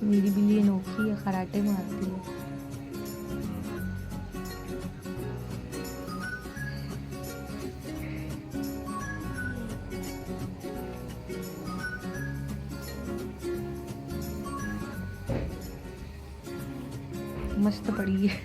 मेरी बिल्ली अनोखी है, खराटे मारती है। मस्त पड़ी है।